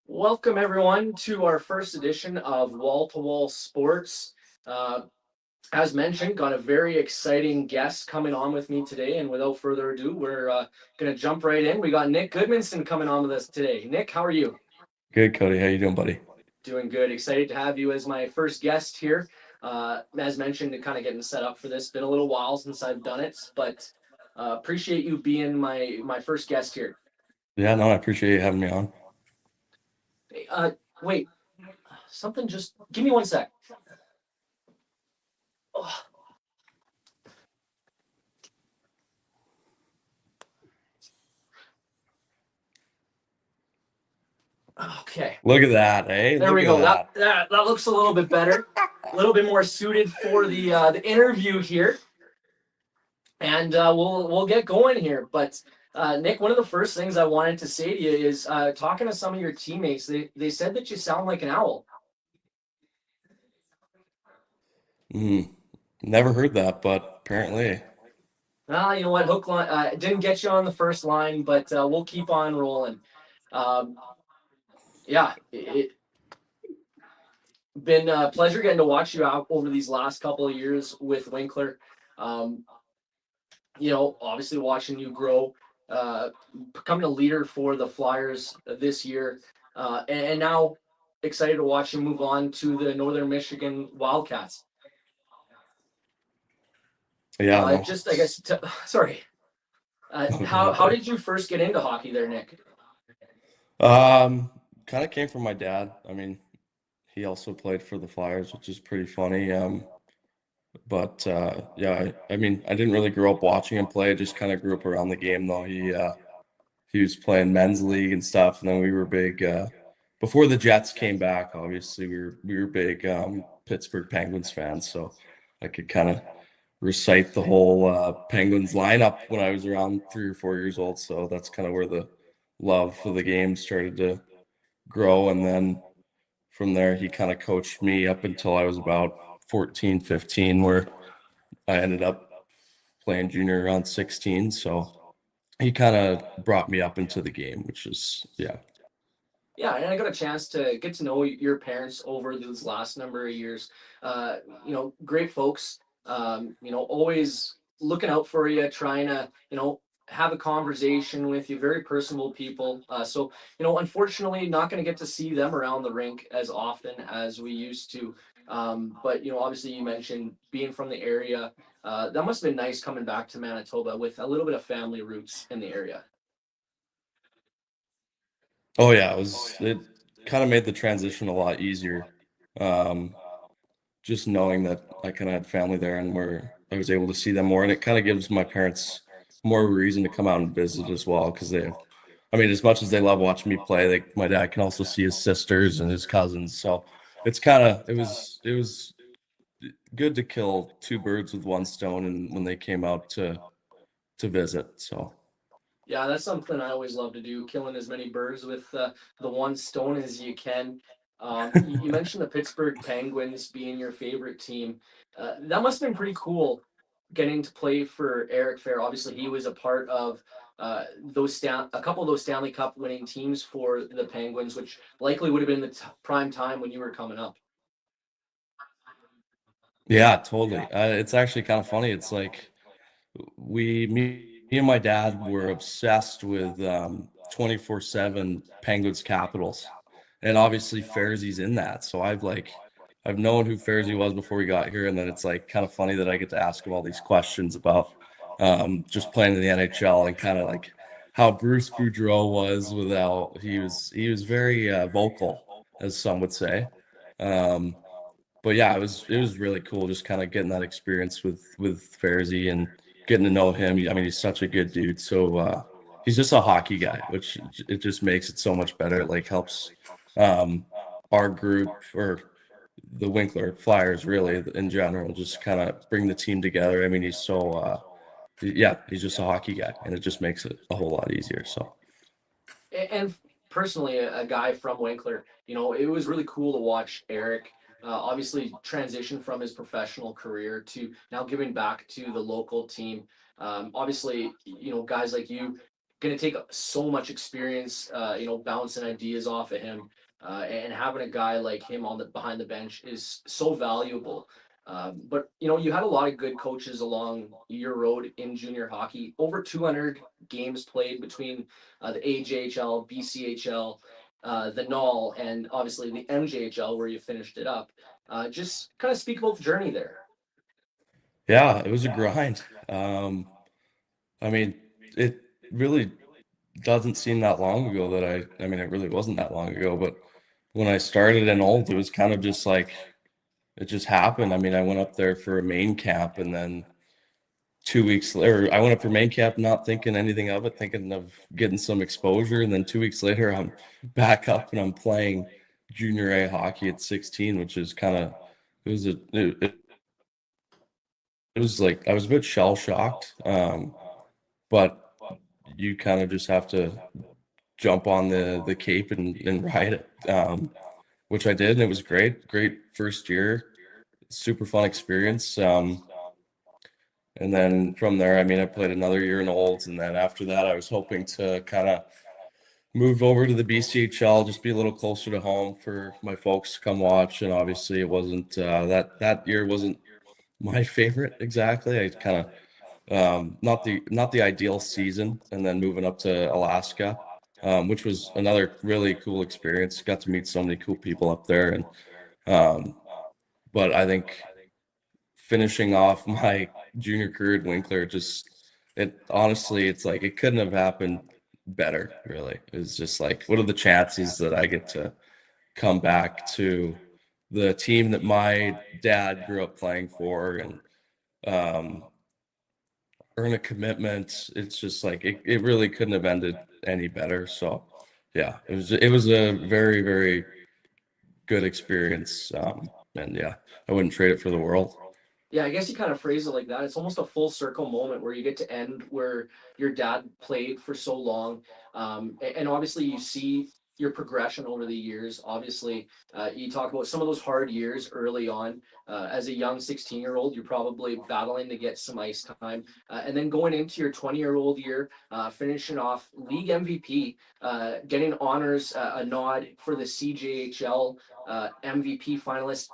Welcome everyone to our first edition of Wall to Wall Sports. Uh, as mentioned, got a very exciting guest coming on with me today, and without further ado, we're going to jump right in. We got Nik Gudmundson coming on with us today. Nik, how are you? Good, Cody. How you doing, buddy? Doing good. Excited to have you as my first guest here. As mentioned, to kind of getting set up for this. Been a little while since I've done it, but appreciate you being my first guest here. Yeah, no, I appreciate you having me on. Hey, wait, something just give me one sec. Oh, okay. Look at that, eh? There Look we at go. That that. that, that looks a little bit better, a little bit more suited for the interview here, and we'll get going here. But Nik, one of the first things I wanted to say to you is talking to some of your teammates. They said that you sound like an owl. Mm, never heard that, but apparently. You know what? Hook line didn't get you on the first line, but we'll keep on rolling. Um, yeah, it been a pleasure getting to watch you out over these last couple of years with Winkler. Um, obviously watching you grow, uh, becoming a leader for the Flyers this year, and now excited to watch you move on to the Northern Michigan Wildcats. Yeah, no. Just, I guess, sorry. Go How ahead, how buddy. did you first get into hockey there, Nik? Kind of came from my dad. I mean, he also played for the Flyers, which is pretty funny. But yeah, I mean, I didn't really grow up watching him play. I just kind of grew up around the game, though. He was playing men's league and stuff, and then we were big. Before the Jets came back, obviously we were big Pittsburgh Penguins fans, so I could kind of recite the whole Penguins lineup when I was around 3 or 4 years old. So that's kind of where the love for the game started to grow. And then from there, he kind of coached me up until I was about 14, 15, where I ended up playing junior around 16. So he kind of brought me up into the game, which is, yeah. Yeah, and I got a chance to get to know your parents over those last number of years. Uh, Great folks. Always looking out for you, trying to have a conversation with you. Very personable people. So unfortunately, not going to get to see them around the rink as often as we used to. But obviously, you mentioned being from the area. That must have been nice coming back to Manitoba with a little bit of family roots in the area. Oh, yeah, it kind of made the transition a lot easier. Um, just knowing that I kind of had family there and where I was able to see them more. And it kind of gives my parents more reason to come out and visit as well. Because I mean, as much as they love watching me play, my dad can also see his sisters and his cousins. So it was good to kill two birds with one stone. And when they came out to visit, so Yeah, that's something I always love to do, killing as many birds with the one stone as you can. You mentioned the Pittsburgh Penguins being your favorite team. That must have been pretty cool getting to play for Eric Fair. Obviously, he was a part of a couple of those Stanley Cup winning teams for the Penguins, which likely would have been the prime time when you were coming up. yeah, totally. It's actually kind of funny. It's like me and my dad were obsessed with 24/7 Penguins Capitals, and obviously Fairsy's in that. So I've known who Fairsy was before we got here, and then it's like kind of funny that I get to ask him all these questions about just playing in the NHL and kind of like how Bruce Boudreau was without he was very vocal, as some would say. Um, but yeah, it was really cool just kind of getting that experience with Fairsy and getting to know him. I mean, he's such a good dude. So he's just a hockey guy, which it just makes it so much better. It like helps um, our group or the Winkler Flyers really in general just kind of bring the team together. I mean, he's so yeah, he's just a hockey guy, and it just makes it a whole lot easier. So And personally, a guy from Winkler, it was really cool to watch Eric obviously transition from his professional career to now giving back to the local team. Obviously, guys like you going to take so much experience, bouncing ideas off of him. And having a guy like him on the behind the bench is so valuable. But you had a lot of good coaches along your road in junior hockey. Over 200 games played between the AJHL, BCHL, the NAL, and obviously the MJHL where you finished it up. Just kind of speak about the journey there. Yeah, it was a grind. I mean, it really doesn't seem that long ago that I mean, it really wasn't that long ago, but when I started in Old, it was kind of just like it just happened. I mean, I went up there for a main camp, and then 2 weeks later, I went up for main camp not thinking anything of it, thinking of getting some exposure, and then 2 weeks later, I'm back up and I'm playing junior A hockey at 16, which is kind of it was it was like I was a bit shell shocked, but you kind of just have to jump on the cape and ride it, which I did, and it was great first year, super fun experience. And then from there, I mean, I played another year in Olds, and then after that, I was hoping to kind of move over to the BCHL, just be a little closer to home for my folks to come watch. And obviously, it wasn't that year wasn't my favorite exactly. I kind of not the ideal season, and then moving up to Alaska, which was another really cool experience. Got to meet so many cool people up there, and but I think finishing off my junior career at Winkler, it honestly, it's like it couldn't have happened better. Really, it's just like, what are the chances that I get to come back to the team that my dad grew up playing for, and earn a commitment? It's just like it really couldn't have ended any better. So yeah, it was a very, very good experience. And yeah, I wouldn't trade it for the world. Yeah, I guess you kind of phrase it like that. It's almost a full circle moment where you get to end where your dad played for so long. And obviously, you see your progression over the years. Obviously, you talk about some of those hard years early on. As a young 16-year-old, you're probably battling to get some ice time. And then going into your 20-year-old year, finishing off league MVP, getting honors, a nod for the CJHL MVP finalist.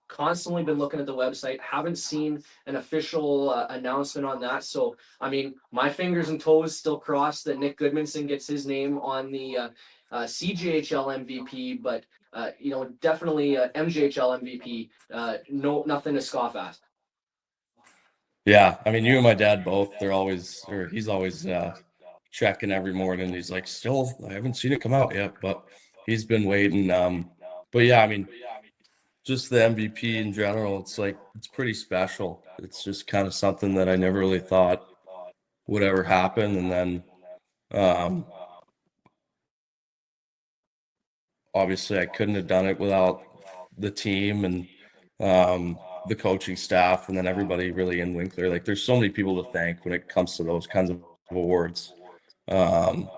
Constantly been looking at the website, haven't seen an official announcement on that. So, I mean, my fingers and toes still crossed that Nik Gudmundson gets his name on the CJHL MVP, but definitely MJHL MVP. No, nothing to scoff at. Yeah, I mean, you and my dad both. He's always checking every morning. He's like, still, I haven't seen it come out yet, but he's been waiting. But yeah, I mean, just the MVP in general, it's like it's pretty special. It's just kind of something that I never really thought would ever happen. And then obviously I couldn't have done it without the team and the coaching staff, and then everybody really in Winkler. Like, there's so many people to thank when it comes to those kinds of awards. And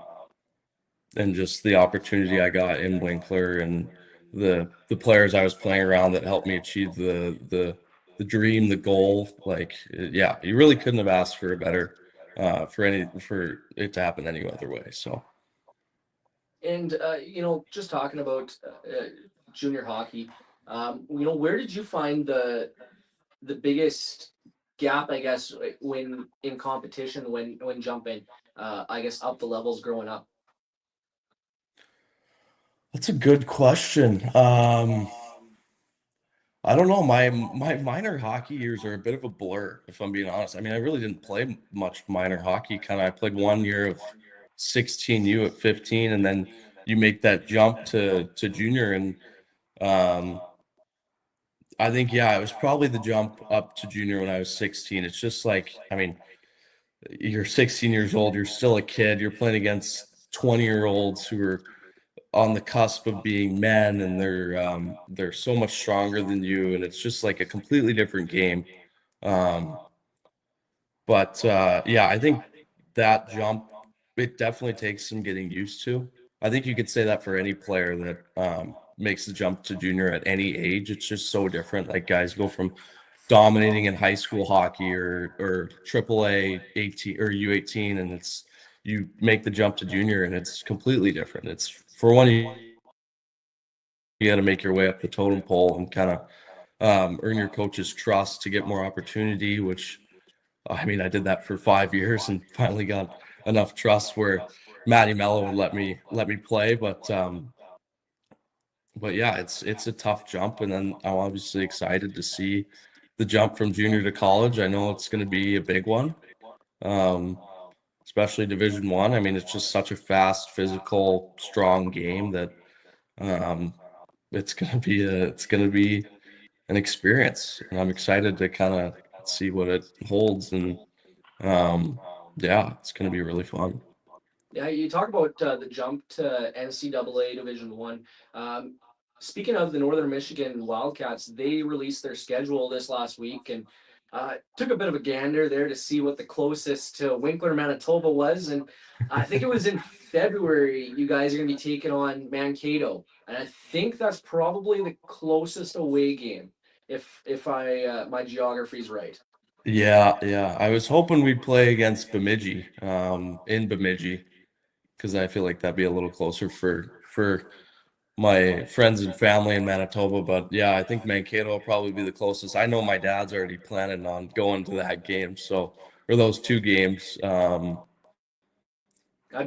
just the opportunity I got in Winkler, and the players I was playing around that helped me achieve the dream, the goal. Like, yeah, you really couldn't have asked for a better for it to happen any other way. So. And just talking about junior hockey, where did you find the biggest gap, I guess, when in competition, when jumping, I guess, up the levels growing up? That's a good question. I don't know. My minor hockey years are a bit of a blur, if I'm being honest. I mean, I really didn't play much minor hockey. I played 1 year of 16U at 15, and then you make that jump to junior. And I think, yeah, it was probably the jump up to junior when I was 16. It's just like, I mean, you're 16 years old, you're still a kid, you're playing against 20-year-olds who are on the cusp of being men, and they're so much stronger than you, and it's just like a completely different game. But yeah, I think that jump, it definitely takes some getting used to. I think you could say that for any player that makes the jump to junior at any age. It's just so different. Like, guys go from dominating in high school hockey or AAA 18 or U18, and it's you make the jump to junior and it's completely different. It's for one, you got to make your way up the totem pole and kind of earn your coach's trust to get more opportunity, which I mean, I did that for 5 years and finally got enough trust where Matty Mello would let me play. But yeah, it's a tough jump, and then I'm obviously excited to see the jump from junior to college. I know it's going to be a big one, um, especially Division One. I mean, it's just such a fast, physical, strong game that um, it's gonna be an experience, and I'm excited to kind of see what it holds. And yeah, it's gonna be really fun. Yeah, you talk about the jump to NCAA Division One. Speaking of the Northern Michigan Wildcats, they released their schedule this last week and took a bit of a gander there to see what the closest to Winkler, Manitoba was. And I think it was in February you guys are going to be taking on Mankato, and I think that's probably the closest away game, if I my geography's right. Yeah. I was hoping we'd play against Bemidji, in Bemidji, because I feel like that'd be a little closer for my friends and family in Manitoba. But yeah, I think Mankato will probably be the closest. I know my dad's already planning on going to that game, so or those two games. I'd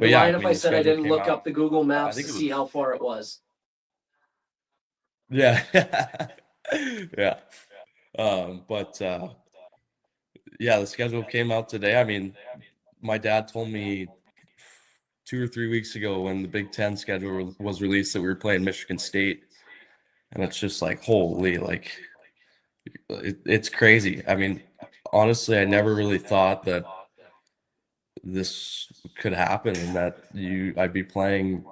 be But yeah, lying I if mean I the said I schedule didn't came look up out. the Google I Maps to think it see was how far it was. yeah, yeah. But yeah, the schedule came out today. I mean, my dad told me 2 or 3 weeks ago when the Big Ten schedule was released that we were playing Michigan State, and it's just like holy, like it's crazy. I mean, honestly, I never really thought that this could happen and that I'd be playing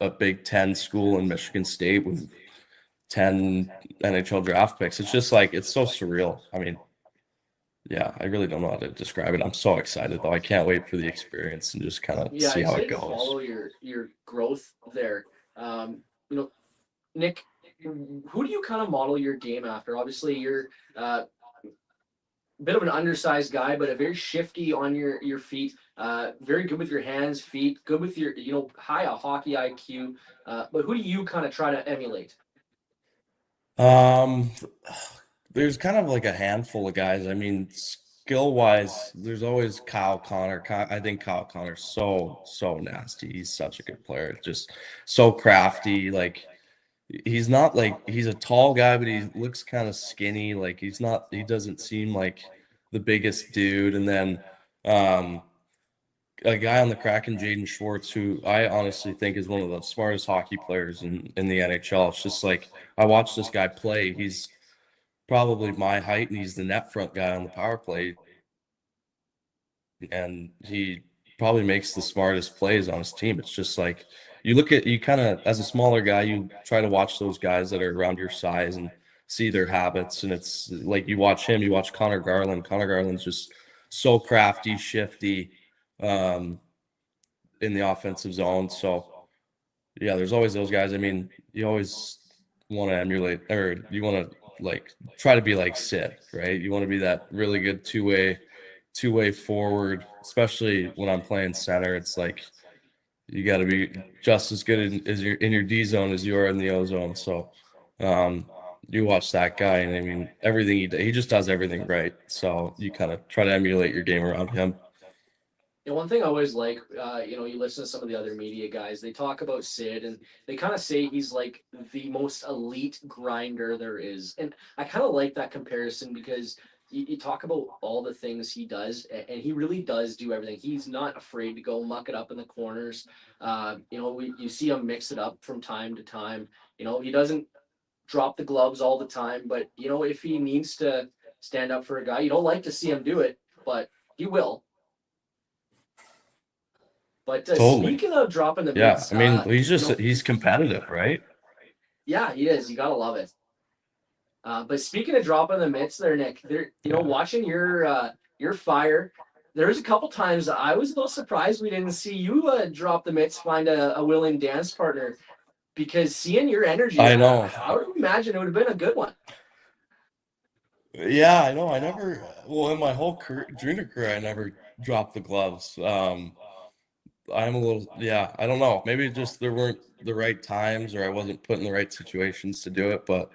a Big Ten school in Michigan State with 10 NHL draft picks. It's just like it's so surreal. I mean, yeah, I really don't know how to describe it. I'm so excited though. I can't wait for the experience and just kind of Yeah, see how it excited to goes. follow your growth there. You know, Nick, who do you kind of model your game after? Obviously, you're a bit of an undersized guy, but a very shifty on your feet. Very good with your hands, feet. Good with your high hockey IQ. But who do you kind of try to emulate? Um, there's kind of like a handful of guys. I mean, skill wise, there's always Kyle Connor. I think Kyle Connor's so nasty. He's such a good player. Just so crafty. Like he's not like he's a tall guy, but he looks kind of skinny. Like he's not. He doesn't seem like the biggest dude. And then um, a guy on the Kraken, Jaden Schwartz, who I honestly think is one of the smartest hockey players in the NHL. It's just like I watched this guy play. He's probably my height, and he's the net front guy on the power play, and he probably makes the smartest plays on his team. It's just like you kind of as a smaller guy, you try to watch those guys that are around your size and see their habits, and it's like you watch him, you watch Connor Garland. Connor Garland's just so crafty, shifty, um, in the offensive zone. So yeah, there's always those guys. I mean, you always want to emulate, or you want to like try to be like Sid, right? You want to be that really good two-way forward, especially when I'm playing center. It's like you got to be just as good as you're in your D zone as you are in the O zone. So um, you watch that guy, and I mean, everything he just does everything right. So you kind of try to emulate your game around him. And one thing I always like, you listen to some of the other media guys, they talk about Sid and they kind of say he's like the most elite grinder there is. And I kind of like that comparison because you talk about all the things he does, and he really does do everything. He's not afraid to go muck it up in the corners. You see him mix it up from time to time. He doesn't drop the gloves all the time, but, if he needs to stand up for a guy, you don't like to see him do it, but he will. But Totally. speaking of dropping the Yeah. mitts, I mean, he's competitive, right? yeah, he is. You gotta love it. But speaking of dropping the mitts, there, Nick, Yeah. watching your fire, there was a couple times I was a little surprised we didn't see you drop the mitts, find a willing dance partner, because seeing your energy, I know. I would imagine it would have been a good one. Yeah, I know. Well, in my whole junior career, I never dropped the gloves. I'm a little, yeah, I don't know. Maybe just there weren't the right times or I wasn't put in the right situations to do it, but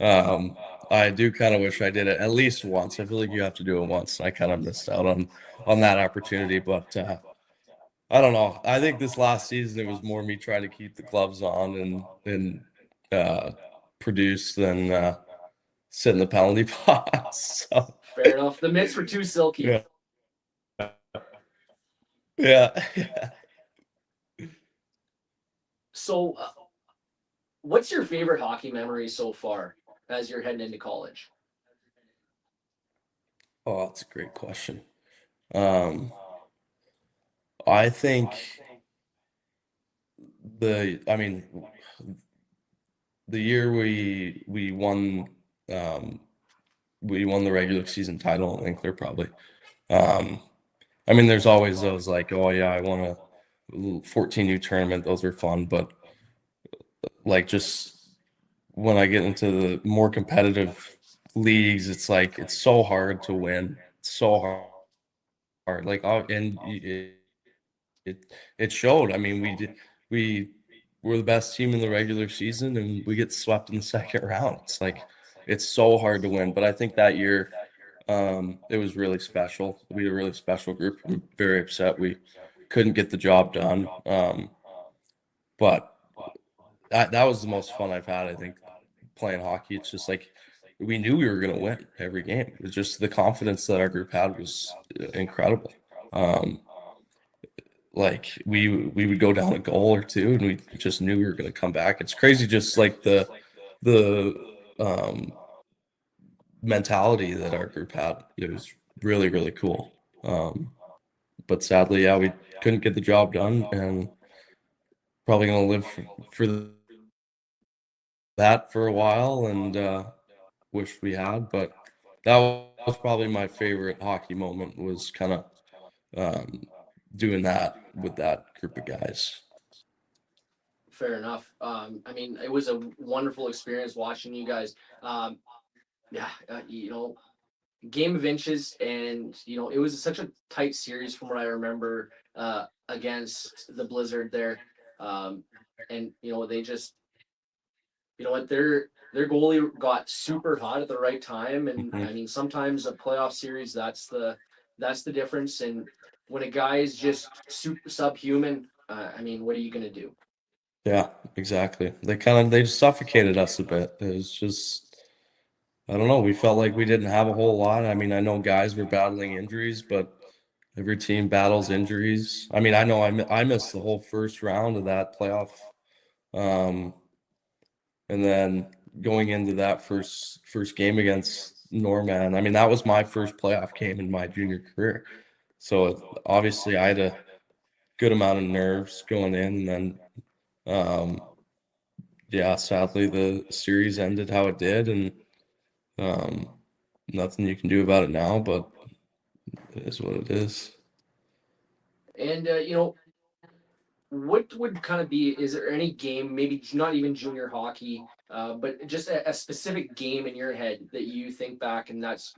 um, I do kind of wish I did it at least once. I feel like you have to do it once. I kind of missed out on that opportunity, but I don't know. I think this last season it was more me trying to keep the gloves on and produce than sit in the penalty box. So, Fair enough. The mitts were too silky. yeah, yeah, yeah. So, what's your favorite hockey memory so far as you're heading into college? Oh, that's a great question. Um, I think I mean, the year um, we won the regular season title in Winkler probably. Um, I mean, there's always those like, oh yeah, I won a 14U tournament. Those are fun, but like just when I get into the more competitive leagues, it's like it's so hard to win. It's so hard. Like, and it it showed. I mean, we were the best team in the regular season, and we get swept in the second round. It's like it's so hard to win. But I think that year, it was really special. We had a really special group. I'm very upset we couldn't get the job done. But that was the most fun I've had, I think, playing hockey. It's just like we knew we were going to win every game. It's just the confidence that our group had was incredible. Um, like we would go down a goal or two, and we just knew we were going to come back. It's crazy, just like the mentality that our group had. It was really really cool. But sadly, yeah, we couldn't get the job done, and probably going to live for that for a while, and wish we had. But that was probably my favorite hockey moment. Was kind of um, doing that with that group of guys. Fair enough. I mean, it was a wonderful experience watching you guys. Um, yeah, game of inches, and it was such a tight series from what I remember against the Blizzard there. Um, and they just, their goalie got super hot at the right time, and Mhm. I mean sometimes a playoff series that's the difference. And when a guy is just super subhuman, I mean, what are you gonna do? Yeah, exactly. They just suffocated us a bit. It was just I don't know. We felt like we didn't have a whole lot. I mean, I know guys were battling injuries, but every team battles injuries. I mean, I know I missed the whole first round of that playoff. Um, and then going into that first game against Norman, I mean, that was my first playoff game in my junior career. So obviously I had a good amount of nerves going in, and then yeah, sadly the series ended how it did, and um, nothing you can do about it now, but it is what it is. And what would kind of be, is there any game, maybe not even junior hockey, but just a specific game in your head that you think back and that's,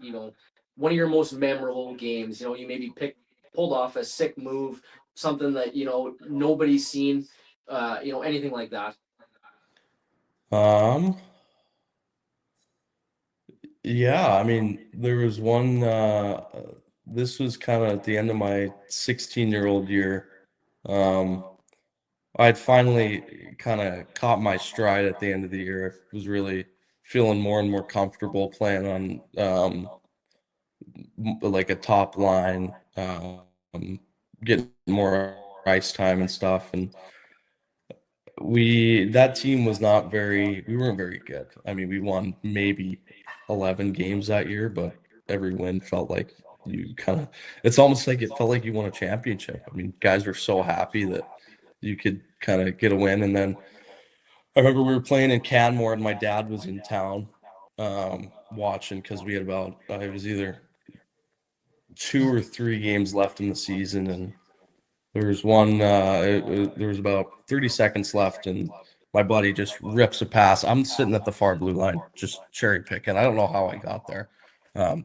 one of your most memorable games? You maybe pulled off a sick move, something that, nobody's seen, anything like that. Um, yeah, I mean, there was one, this was kind of at the end of my 16-year-old year. Um, I'd finally kind of caught my stride at the end of the year. I was really feeling more and more comfortable playing on like a top line, getting more ice time and stuff. And that team was not very, we weren't very good. I mean, we won maybe 11 games that year, but every win felt like it's almost like it felt like you won a championship. I mean, guys were so happy that you could kind of get a win. And then I remember we were playing in Canmore, and my dad was in town watching because we had it was either 2 or 3 games left in the season, and there was one. There was about 30 seconds left, and my buddy just rips a pass. I'm sitting at the far blue line, just cherry picking. I don't know how I got there, I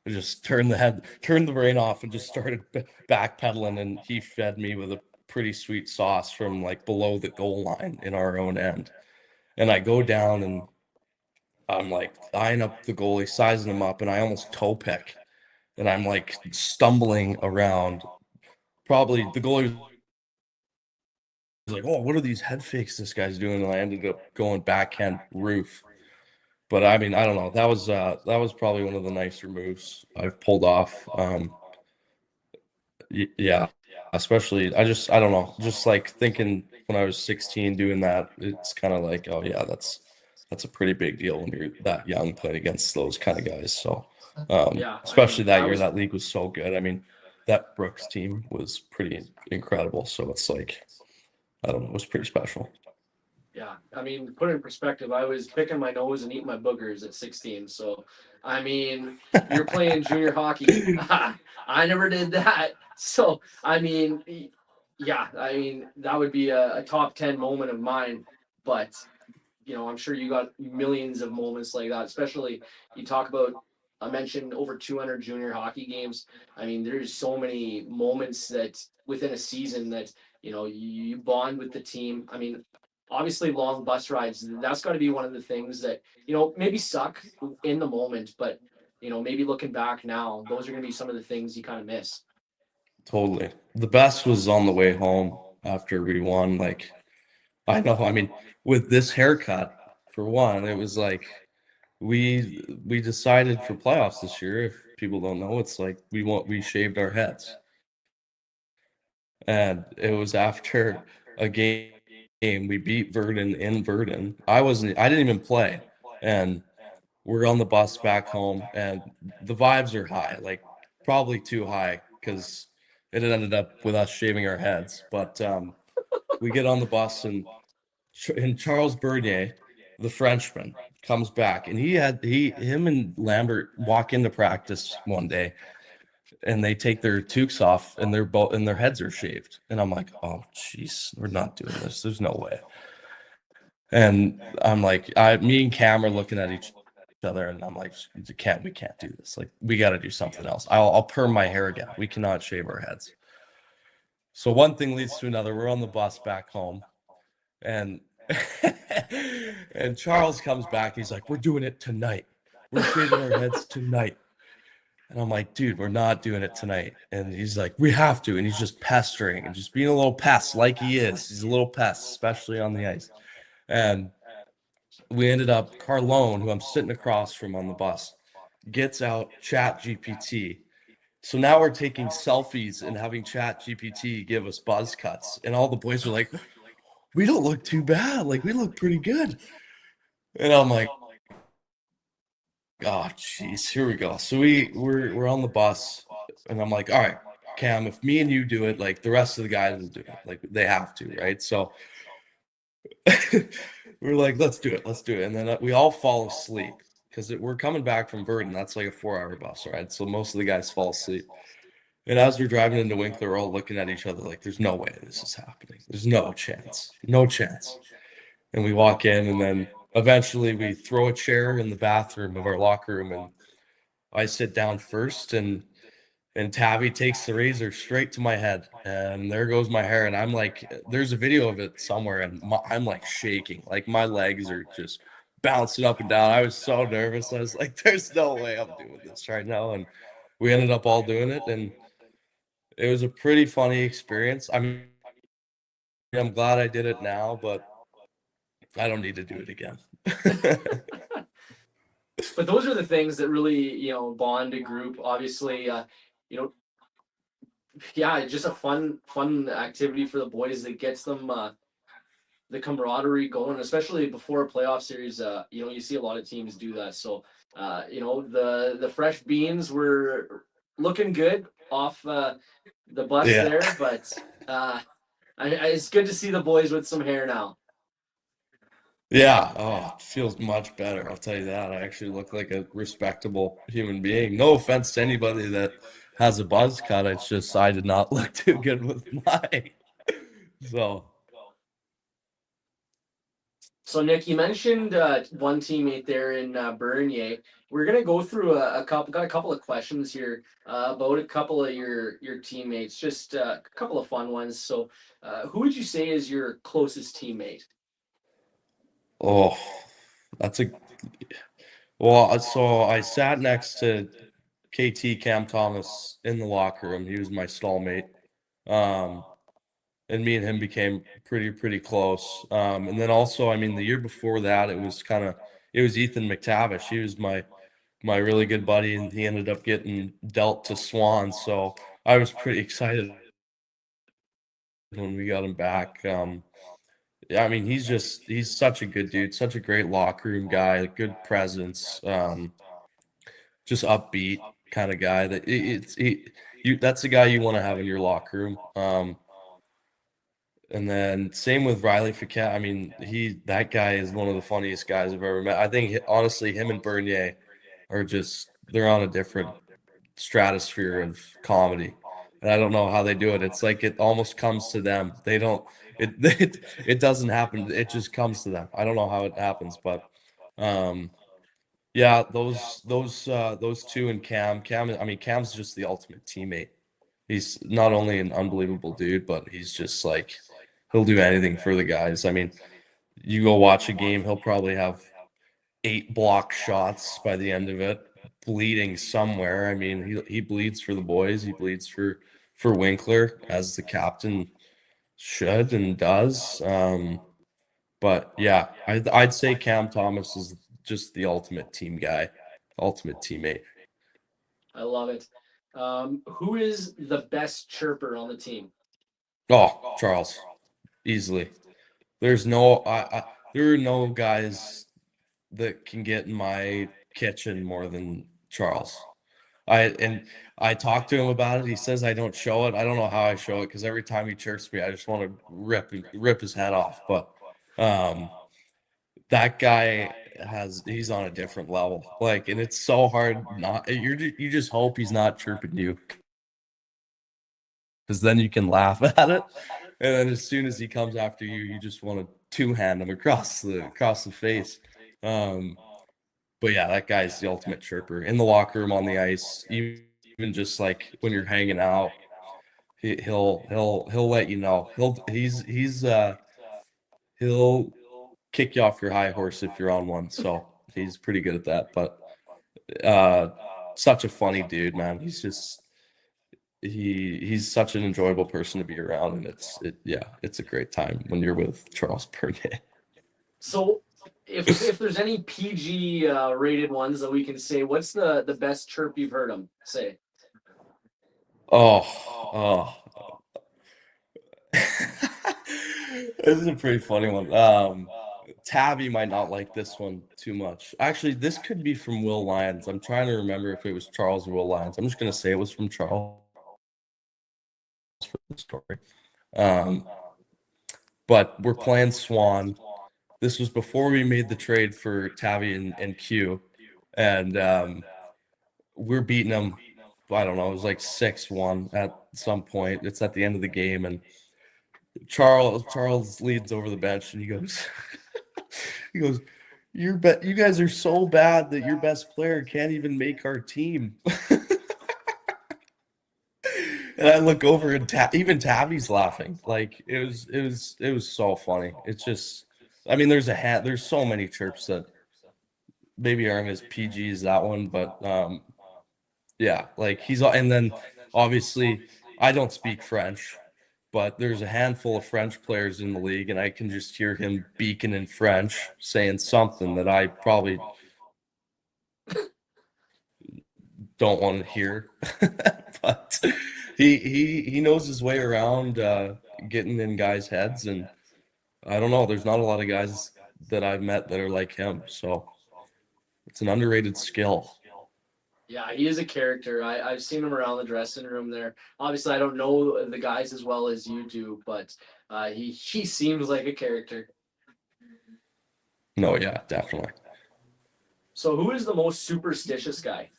just turned the brain off and just started backpedaling, and he fed me with a pretty sweet sauce from like below the goal line in our own end. And I go down and I'm like eyeing up the goalie, sizing him up, and I almost toe pick. And I'm like stumbling around. Probably the goalie was like, "Oh, what are these head fakes this guy's doing?" And I ended up going backhand roof. But I mean, I don't know. That was probably one of the nicer moves I've pulled off. Yeah, especially I don't know, just like thinking when I was 16 doing that, it's kind of like, oh yeah, that's a pretty big deal when you're that young playing against those kind of guys. So, Yeah, I especially mean, that year, that league was so good. I mean, that Brooks team was pretty incredible. So it's like, I don't know, it was pretty special. yeah, I mean, put it in perspective, I was picking my nose and eating my boogers at 16. So, I mean, you're playing junior hockey. I never did that. So, I mean, yeah, I mean, that would be a top 10 moment of mine. But, I'm sure you got millions of moments like that, especially you talk about, I mentioned over 200 junior hockey games. I mean, there's so many moments that within a season that, you bond with the team. I mean, obviously long bus rides, that's got to be one of the things that, maybe suck in the moment, but, maybe looking back now, those are going to be some of the things you kind of miss. Totally. The best was on the way home after we won. Like, I know, I mean, with this haircut, for one, it was like we decided for playoffs this year, if people don't know, it's like we shaved our heads. And it was after a game we beat Verdun in Verdun. I didn't even play. And we're on the bus back home and the vibes are high, like probably too high because it had ended up with us shaving our heads. But we get on the bus and Charles Bernier, the Frenchman, comes back and him and Lambert walk into practice one day and they take their toques off and their heads are shaved. And I'm like, oh jeez, we're not doing this. There's no way. And I'm like, me and Cam are looking at each other and I'm like, we can't do this. Like, we got to do something else. I'll perm my hair again. We cannot shave our heads. So one thing leads to another. We're on the bus back home and and Charles comes back. He's like, we're doing it tonight. We're shaving our heads tonight. And I'm like, dude, we're not doing it tonight. And he's like, we have to. And he's just pestering and just being a little pest like he is. He's a little pest, especially on the ice. And we ended up, Carlone, who I'm sitting across from on the bus, gets out Chat GPT. So now we're taking selfies and having Chat GPT give us buzz cuts. And all the boys are like, we don't look too bad. Like, we look pretty good. And I'm like, oh, jeez, here we go. So we're on the bus, and I'm like, all right, Cam, if me and you do it, like the rest of the guys will do it. Like they have to, right? So we're like, let's do it. And then we all fall asleep because we're coming back from Verdun. That's like a 4-hour bus, right? So most of the guys fall asleep. And as we're driving into Winkler, we're all looking at each other like, there's no way this is happening. There's no chance. No chance. And we walk in, and then eventually we throw a chair in the bathroom of our locker room, and I sit down first, and Tavi takes the razor straight to my head, and there goes my hair. And I'm like, there's a video of it somewhere, and I'm like shaking, like my legs are just bouncing up and down. I was so nervous. I was like, there's no way I'm doing this right now. And we ended up all doing it, and it was a pretty funny experience. I mean, I'm glad I did it now, but I don't need to do it again. But those are the things that really, bond a group. Obviously, you know, yeah, just a fun activity for the boys that gets them the camaraderie going, especially before a playoff series. You see a lot of teams do that. So, the fresh beans were looking good off the bus Yeah. there, but it's good to see the boys with some hair now. Yeah. Oh, it feels much better. I'll tell you that. I actually look like a respectable human being. No offense to anybody that has a buzz cut. It's just I did not look too good with mine. So So Nick, you mentioned one teammate there in Bernier. We're gonna go through a couple. Got a couple of questions here about a couple of your teammates. Just a couple of fun ones. So, who would you say is your closest teammate? Oh, that's a well. So I sat next to KT Cam Thomas in the locker room. He was my stallmate. Um, and me and him became pretty close. And then also, I mean, the year before that, it was Ethan McTavish. He was my really good buddy, and he ended up getting dealt to Swan. So I was pretty excited when we got him back. Yeah, I mean, he's such a good dude, such a great locker room guy, good presence, just upbeat kind of guy. That's the guy you want to have in your locker room. And then same with Riley Fouquet. I mean, that guy is one of the funniest guys I've ever met. I think honestly, him and Bernier are they're on a different stratosphere of comedy. And I don't know how they do it. It's like it almost comes to them. They don't it it doesn't happen. It just comes to them. I don't know how it happens, but um yeah, those two and Cam, I mean Cam's just the ultimate teammate. He's not only an unbelievable dude, but he's just like he'll do anything for the guys. I mean, you go watch a game, he'll probably have 8 block shots by the end of it, bleeding somewhere. I mean, he bleeds for the boys. He bleeds for Winkler as the captain should and does. But yeah, I'd say Cam Thomas is just the ultimate team guy, ultimate teammate. I love it. Who is the best chirper on the team? Oh, Charles, easily. There's no there are no guys that can get in my kitchen more than Charles. And I talked to him about it. He says I don't show it. I don't know how I show it because every time he chirps me, I just want to rip his head off. But um, that guy he's on a different level. Like, and it's so hard not you just hope he's not chirping you because then you can laugh at it. And then as soon as he comes after you, you just want to two-hand him across the face. Um, But yeah, that guy's the ultimate chirper in the locker room, on the ice, even just like when you're hanging out. He'll let you know. He'll kick you off your high horse if you're on one. So he's pretty good at that. But uh, such a funny dude, man. He's such an enjoyable person to be around, and it's a great time when you're with Charles Bernier. So, if there's any PG rated ones that we can say, what's the best chirp you've heard him say? Oh, oh. This is a pretty funny one. Tabby might not like this one too much. Actually, this could be from Will Lyons. I'm trying to remember if it was Charles or Will Lyons. I'm just gonna say it was from Charles for the story. Um, but we're playing Swan. This was before we made the trade for Tabby and Q, and we're beating them. I don't know. It was like 6-1 at some point. It's at the end of the game, and Charles leads over the bench, and he goes, he goes, you guys are so bad that your best player can't even make our team. And I look over, and even Tabby's laughing. Like it was so funny. It's just, I mean, there's so many chirps that maybe aren't as PG as that one, but yeah, like and then obviously I don't speak French, but there's a handful of French players in the league, and I can just hear him beaking in French, saying something that I probably don't want to hear. But he knows his way around getting in guys' heads, and I don't know. There's not a lot of guys that I've met that are like him, so it's an underrated skill. Yeah, he is a character. I've seen him around the dressing room there. Obviously, I don't know the guys as well as you do, but he seems like a character. No, yeah, definitely. So, who is the most superstitious guy?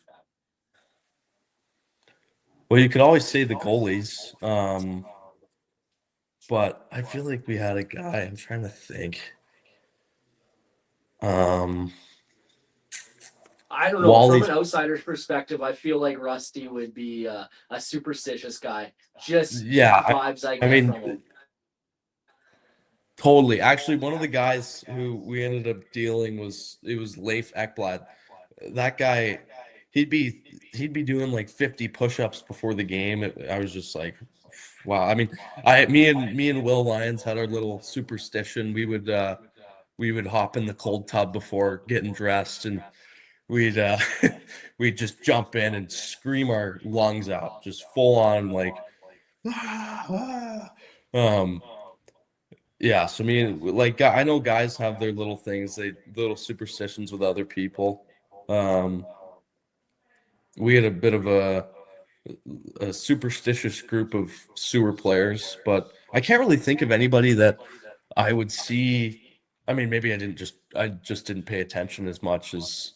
Well, you could always say the goalies, but I feel like we had a guy. I'm trying to think. Um, I don't know. From Wally, an outsider's perspective, I feel like Rusty would be a superstitious guy. Just yeah, vibes I I get mean, from him. totally. Actually, one of the guys who we ended up dealing was Leif Ekblad. That guy, he'd be doing like 50 push-ups before the game. I was just like, wow. I mean, me and Will Lyons had our little superstition. We would hop in the cold tub before getting dressed, and we'd we'd just jump in and scream our lungs out, just full on like um yeah, so I know guys have their little things, little superstitions with other people. Um, we had a bit of a superstitious group of sewer players, but I can't really think of anybody that I would see. I mean, maybe I just didn't pay attention as much as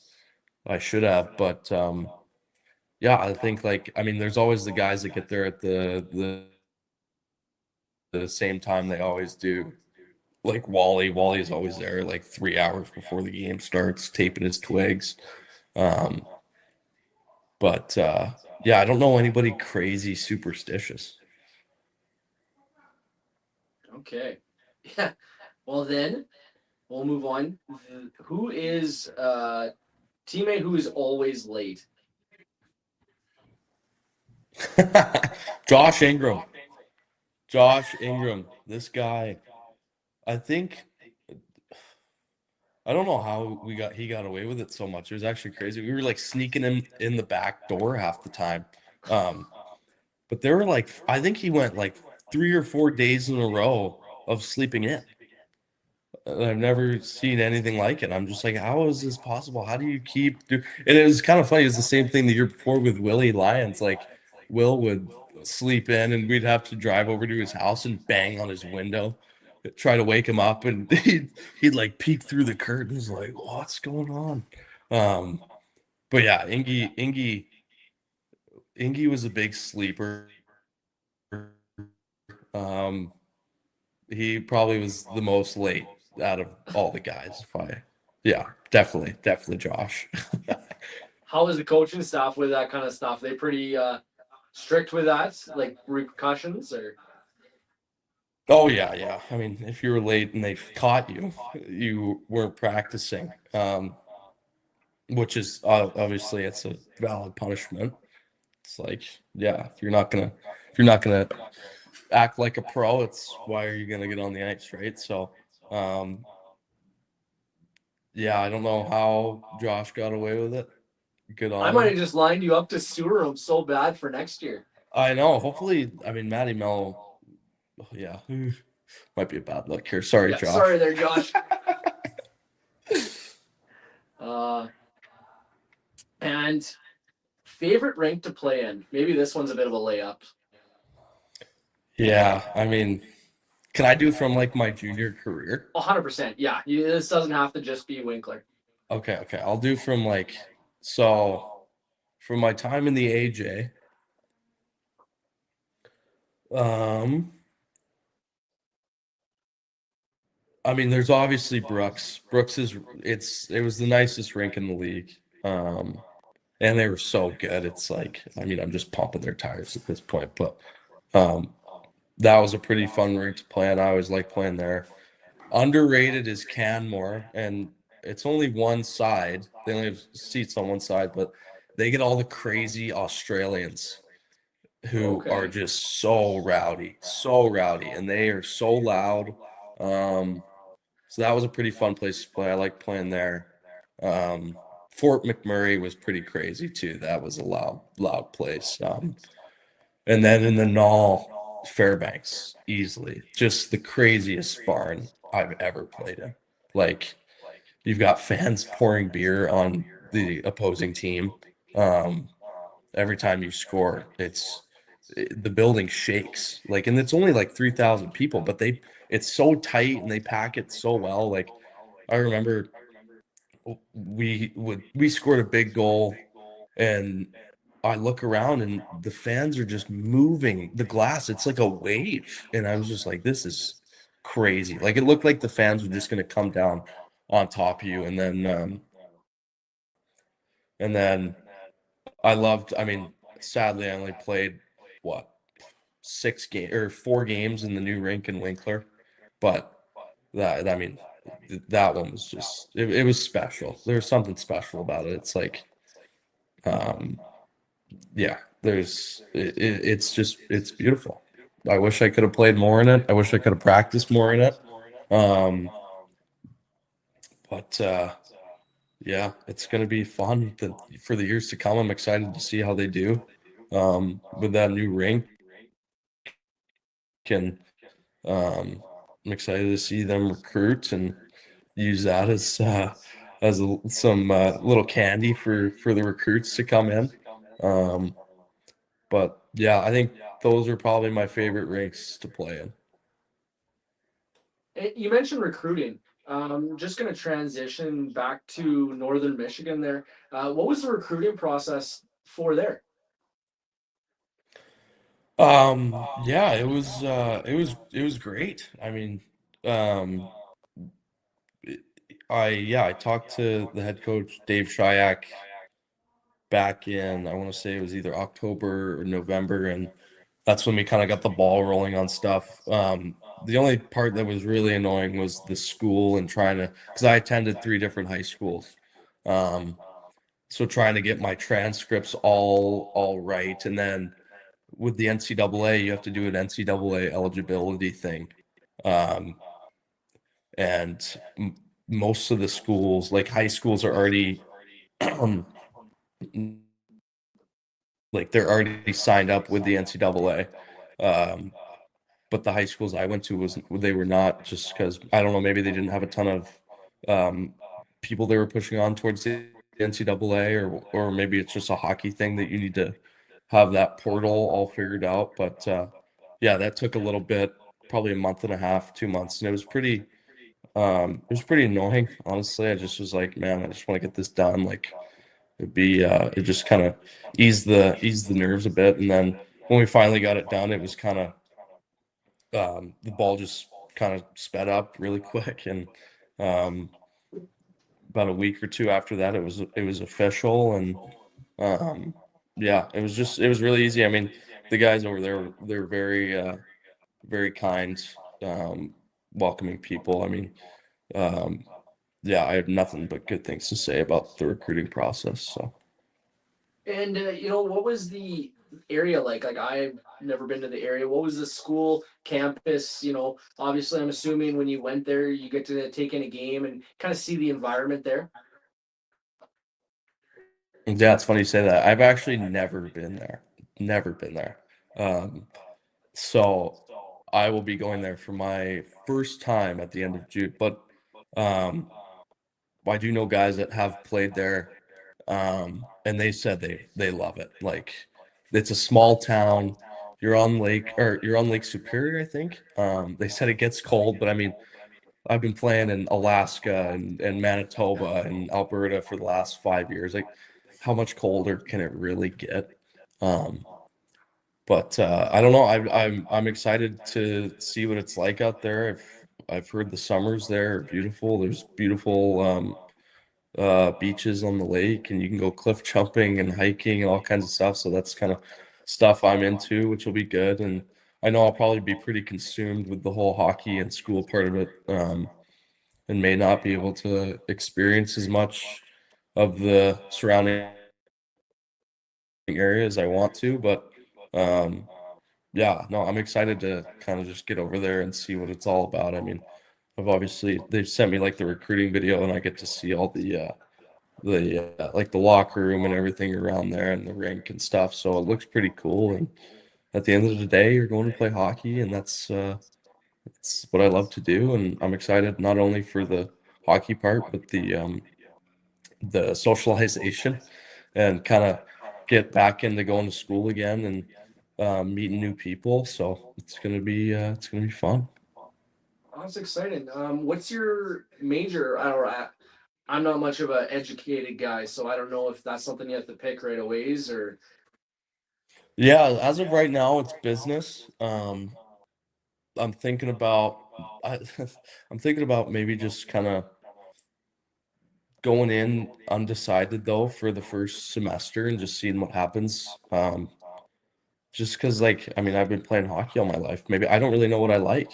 I should have, but yeah, I think I mean, there's always the guys that get there at the same time they always do. Like Wally is always there like 3 hours before the game starts, taping his twigs. Um, but yeah, I don't know anybody crazy superstitious. Okay. Yeah. Well, then we'll move on. Who is teammate who is always late? Josh Ingram. Josh Ingram. This guy, I think I don't know how he got away with it so much. It was actually crazy. We were like sneaking him in the back door half the time. Um, but there were like I think he went like 3 or 4 days in a row of sleeping in. I've never seen anything like it. I'm just like, how is this possible? How do you keep do? And it was kind of funny. It was the same thing the year before with Willie Lyons. Like Will would sleep in, and we'd have to drive over to his house and bang on his window, try to wake him up, and he'd like peek through the curtains, like, what's going on? Um, but yeah, Ingy was a big sleeper. Um, he probably was the most late out of all the guys. Yeah, definitely Josh. How is the coaching staff with that kind of stuff? They pretty strict with that, like repercussions, or Oh yeah. I mean, if you were late and they caught you, you weren't practicing, which is obviously it's a valid punishment. It's like, yeah, if you're not gonna act like a pro, it's why are you gonna get on the ice, right? So, um, yeah, I don't know how Josh got away with it. Good I on might him. have just lined you up to sewer them so bad for next year. I know. Hopefully, I mean, Matty Mello, yeah, might be a bad look here. Sorry, Yeah, Josh. sorry there, Josh. Uh, and favorite rink to play in? Maybe this one's a bit of a layup. Yeah, I mean, can I do from like my junior career? 100%. Yeah, this doesn't have to just be Winkler. Okay. I'll do from from my time in the AJ. Um, I mean, there's obviously Brooks. It was the nicest rink in the league. Um, and they were so good. It's like, I mean, I'm just pumping their tires at this point, but um, that was a pretty fun rink to play in. I always like playing there. Underrated is Canmore, and it's only one side. They only have seats on one side, but they get all the crazy Australians who are Okay. just so rowdy, and they are so loud. Um, so that was a pretty fun place to play. I like playing there. Um, Fort McMurray was pretty crazy too. That was a loud place. And then in the Knoll, Fairbanks, easily. Just the craziest barn I've ever played in. Like, you've got fans pouring beer on the opposing team. Um, every time you score, the building shakes. Like, and it's only like 3,000 people, but it's so tight and they pack it so well. Like, I remember we scored a big goal and I look around and the fans are just moving the glass. It's like a wave. And I was just like, this is crazy. Like it looked like the fans were just going to come down on top of you, and then I loved. I mean, sadly, I only played what 4 games in the new rink in Winkler, but that I mean, that one was just it was special. There's something special about it. It's like, um, yeah, it's beautiful. I wish I could have played more in it. I wish I could have practiced more in it. Um, but yeah, it's gonna be fun for the years to come. I'm excited to see how they do with that new rink, and I'm excited to see them recruit and use that as some little candy for the recruits to come in. Um, but yeah, I think those are probably my favorite rinks to play in. You mentioned recruiting. Just going to transition back to Northern Michigan there. What was the recruiting process for there? Yeah, it was great. I mean, um, it- I talked to the head coach Dave Shayak back in, I want to say it was either October or November, and that's when we kind of got the ball rolling on stuff. The only part that was really annoying was the school and trying to, because I attended 3 different high schools. Um, so trying to get my transcripts all right, and then with the NCAA, you have to do an NCAA eligibility thing. Um, and most of the schools, like high schools, are already like they're already signed up with the NCAA. Um, but the high schools I went to was they were not, just because I don't know, maybe they didn't have a ton of um, people they were pushing on towards the NCAA, or maybe it's just a hockey thing that you need to have that portal all figured out. But yeah, that took a little bit, probably a month and a half, 2 months, and it was pretty annoying, honestly. I just was like, man, I just want to get this done. Like it just kind of eased the nerves a bit, and then when we finally got it done, it was kind of the ball just kind of sped up really quick, and um, about a week or two after that, it was official, and um, yeah, it was really easy. I mean, the guys over there, they're very kind, um, welcoming people. I mean, um, yeah, I have nothing but good things to say about the recruiting process. So. And what was the area like? Like I've never been to the area. What was the school campus? Obviously, I'm assuming when you went there, you get to take in a game and kind of see the environment there. Yeah, it's funny you say that. I've actually never been there. Never been there. Um, so I will be going there for my first time at the end of June. But um, I do know guys that have played there, and they said they love it. Like it's a small town. You're on Lake Superior, I think. They said it gets cold, but I mean, I've been playing in Alaska and Manitoba and Alberta for the last 5 years. Like, how much colder can it really get? Um, but I don't know. I'm excited to see what it's like out there. I've heard the summers there are beautiful. There's beautiful beaches on the lake, and you can go cliff jumping and hiking and all kinds of stuff. So that's kind of stuff I'm into, which will be good. And I know I'll probably be pretty consumed with the whole hockey and school part of it. And may not be able to experience as much of the surrounding area as I want to, but um, yeah, no, I'm excited to kind of just get over there and see what it's all about. I mean, they've sent me like the recruiting video, and I get to see all the like the locker room and everything around there and the rink and stuff. So it looks pretty cool. And at the end of the day, you're going to play hockey, and that's what I love to do. And I'm excited not only for the hockey part, but the socialization and kind of get back into going to school again and meeting new people. So it's gonna be fun. Oh, that's exciting. What's your major? I'm not much of an educated guy, so I don't know if that's something you have to pick right away, or Yeah, as of right now, it's business. I'm thinking about I, I'm thinking about maybe just kind of going in undecided though for the first semester and just seeing what happens. Just because, like, I mean, I've been playing hockey all my life. Maybe I don't really know what I like.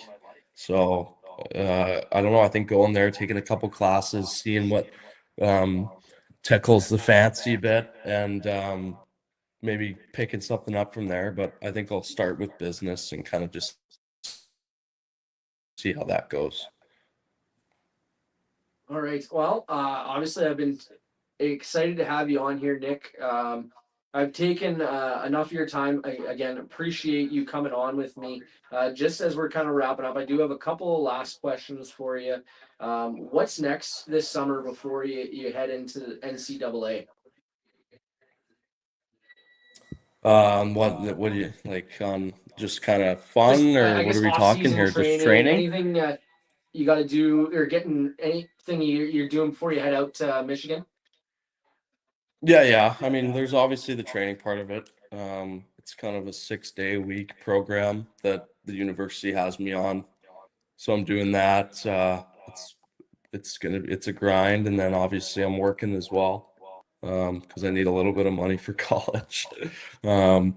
So, I don't know. I think going there, taking a couple classes, seeing what um, tickles the fancy a bit, and maybe picking something up from there. But I think I'll start with business and kind of just see how that goes. All right. Well, obviously, I've been excited to have you on here, Nick. I've taken enough of your time. Again, appreciate you coming on with me. Just as we're kind of wrapping up, I do have a couple of last questions for you. What's next this summer before you head into the NCAA? What do you like on just kind of Just, fun, or I what are guess, we off talking season here? Just training, training? anything you got to do or getting anything you're doing before you head out to Michigan? Yeah, yeah. I mean, there's obviously the training part of it. It's kind of a 6-day a week program that the university has me on. So I'm doing that. It's a grind, and then obviously I'm working as well, because I need a little bit of money for college. Um,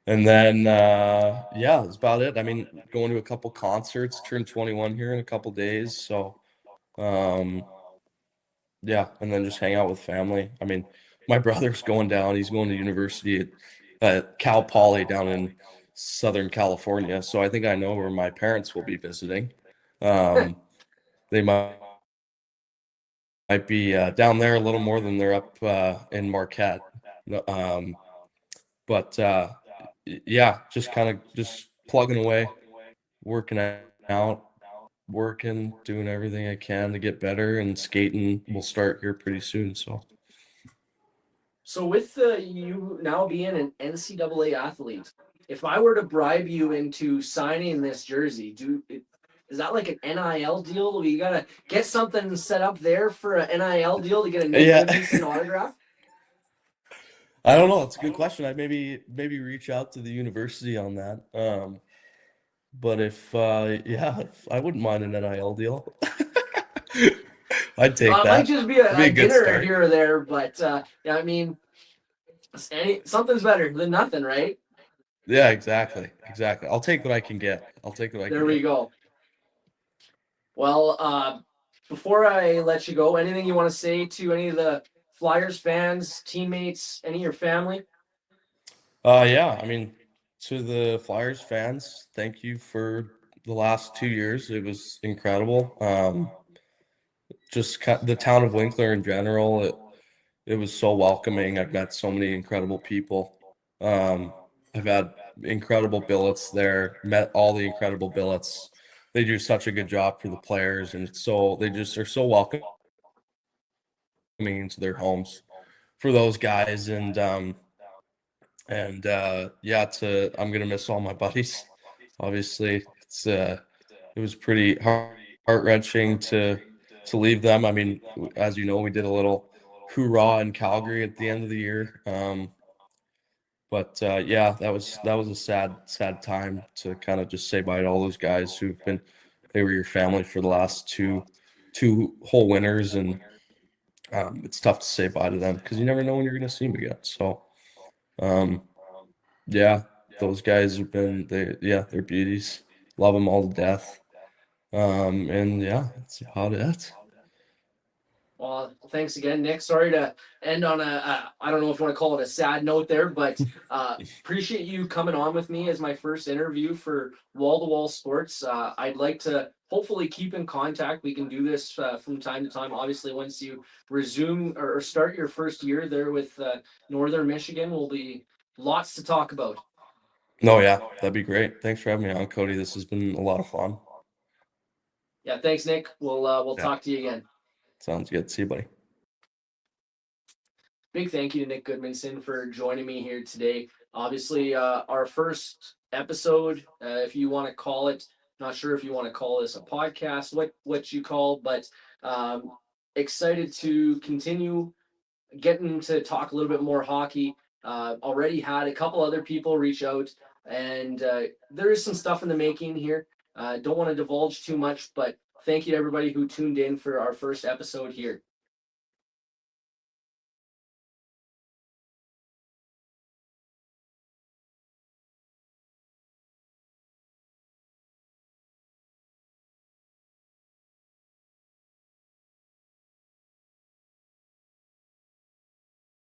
and then yeah, that's about it. I mean, going to a couple concerts, turn 21 here in a couple days, so um, yeah, and then just hang out with family. I mean, my brother's going down. He's going to university at Cal Poly down in Southern California. So I think I know where my parents will be visiting. Um, they might be down there a little more than they're up in Marquette. No, but yeah, just kind of just plugging away, working out, working, doing everything I can to get better, and skating will start here pretty soon. So. So with you now being an NCAA athlete, if I were to bribe you into signing this jersey, is that like an NIL deal? You gotta get something set up there for an NIL deal to get a Nick Yeah. Gudmundson autograph? I don't know. It's a good question. I maybe reach out to the university on that. But if yeah, I wouldn't mind an NIL deal. I'd take It might that. just be It'd be a a good dinner start. here or there, but yeah, I mean, something's better than nothing, right? Yeah, exactly. Exactly. I'll take what I can get. I'll take what I can There we get. go. Well, before I let you go, anything you want to say to any of the Flyers fans, teammates, any of your family? Yeah, I mean, to the Flyers fans, thank you for the last 2 years. It was incredible. The town of Winkler in general, it was so welcoming. I've met so many incredible people. Um, I've had incredible billets there, met all the incredible billets. They do such a good job for the players, and so they just are so welcoming into their homes for those guys. And yeah, to I'm gonna miss all my buddies. Obviously, it was pretty heart wrenching to leave them. I mean, as you know, we did a little hoorah in Calgary at the end of the year. But yeah, that was a sad time to kind of just say bye to all those guys they were your family for the last two whole winters, and it's tough to say bye to them because you never know when you're going to see them again. So um, yeah, those guys they're beauties. Love them all to death. And yeah, that's about it. Well, thanks again, Nick. Sorry to end on I don't know if you want to call it a sad note there, but appreciate you coming on with me as my first interview for Wall to Wall Sports. I'd like to hopefully keep in contact. We can do this from time to time. Obviously, once you resume or start your first year there with Northern Michigan, will be lots to talk about. No, yeah, that'd be great. Thanks for having me on, Cody. This has been a lot of fun. Yeah, thanks, Nick. We'll Yeah, talk to you again. sounds good. See you, buddy. Big thank you to Nik Gudmundson for joining me here today. Obviously, our first episode, if you want to call it, not sure if you want to call this a podcast, what you call, but excited to continue getting to talk a little bit more hockey. Already had a couple other people reach out, and there is some stuff in the making here. Don't want to divulge too much, but thank you to everybody who tuned in for our first episode here.